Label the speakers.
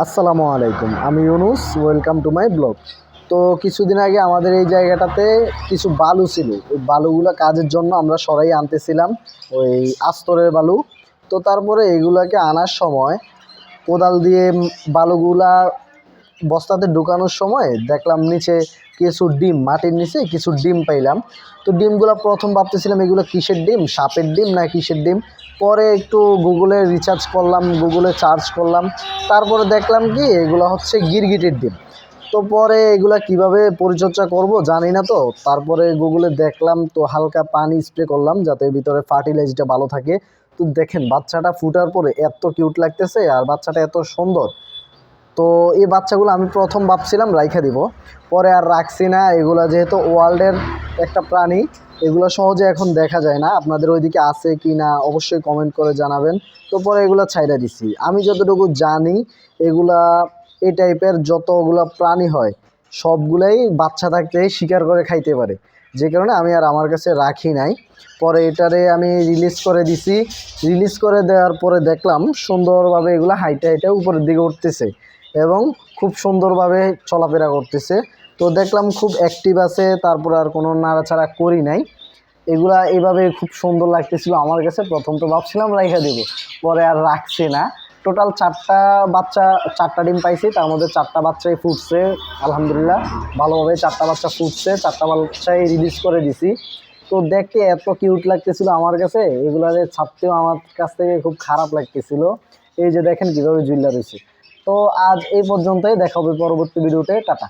Speaker 1: আসসালামু আলাইকুম, আমি Yunus. Welcome to my blog. তো কিছুদিন আগে আমাদের এই জায়গাটাতে কিছু বালু ছিল। ওই বালুগুলো কাজের জন্য আমরা সরাই আনতেছিলাম, ওই আস্তরের বালু। তো তারপরে এগুলাকে আনার সময় কোদাল দিয়ে বালুগুলা বস্তাতে ঢুকানোর সময় দেখলাম নিচে কিছু ডিম, মাটির নিচে কিছু ডিম পাইলাম। তো ডিমগুলো প্রথম ভাবতেছিলাম এগুলো কিসের ডিম, সাপের ডিম না কিসের ডিম। পরে একটু গুগলে রিসার্চ করলাম, গুগলে সার্চ করলাম, তারপরে দেখলাম কি এগুলো হচ্ছে গিরগিটির ডিম। তো পরে এগুলা কিভাবে পরিচর্যা করব জানি না, তো তারপরে গুগলে দেখলাম, তো হালকা পানি স্প্রে করলাম যাতে ভিতরে ফার্টিলাইজারটা ভালো থাকে। তো দেখেন বাচ্চাটা ফুটার পরে এত কিউট লাগতেছে, আর বাচ্চাটা এত সুন্দর। তো এই বাচ্চাগুলো আমি প্রথম ভাবছিলাম রাইখা দিব, পরে আর রাখছি না। এগুলা যেহেতু ওয়ার্ল্ডের একটা প্রাণী, এগুলো সহজে এখন দেখা যায় না। আপনাদের ওইদিকে আছে কি না অবশ্যই কমেন্ট করে জানাবেন। তো পরে এগুলো ছাইড়া দিছি। আমি যতটুকু জানি এগুলা এই টাইপের যতগুলো প্রাণী হয় সবগুলাই বাচ্চা থাকতেই শিকার করে খাইতে পারে, যে কারণে আমি আর আমার কাছে রাখি নাই। পরে এটারে আমি রিলিজ করে দিছি। রিলিজ করে দেওয়ার পরে দেখলাম সুন্দরভাবে এগুলো হাইটে হাইটে উপরের দিকে উঠতেছে এবং খুব সুন্দরভাবে চলাফেরা করতেছে। তো দেখলাম খুব অ্যাক্টিভ আছে, তারপর আর কোনো নাড়াচাড়া করি নাই। এগুলা এইভাবে খুব সুন্দর লাগতেছিল আমার কাছে। প্রথম তো ভাবছিলাম রাইখা দেব, পরে আর রাখছি না। টোটাল 4টা বাচ্চা, 4টা ডিম পাইছি, তার মধ্যে 4টা বাচ্চাই ফুটছে আলহামদুলিল্লাহ। ভালোভাবে 4টা বাচ্চা ফুটছে, 4টা বাচ্চাই রিলিজ করে দিছি। তো দেখতে এত কিউট লাগতেছিল আমার কাছে, এগুলারে ছাড়তেও আমার কাছ থেকে খুব খারাপ লাগতেছিল। এই যে দেখেন কীভাবে ঝুল্লা রয়েছে। তো আজ এই পর্যন্তই, দেখা হবে পরবর্তী ভিডিওতে। টাটা।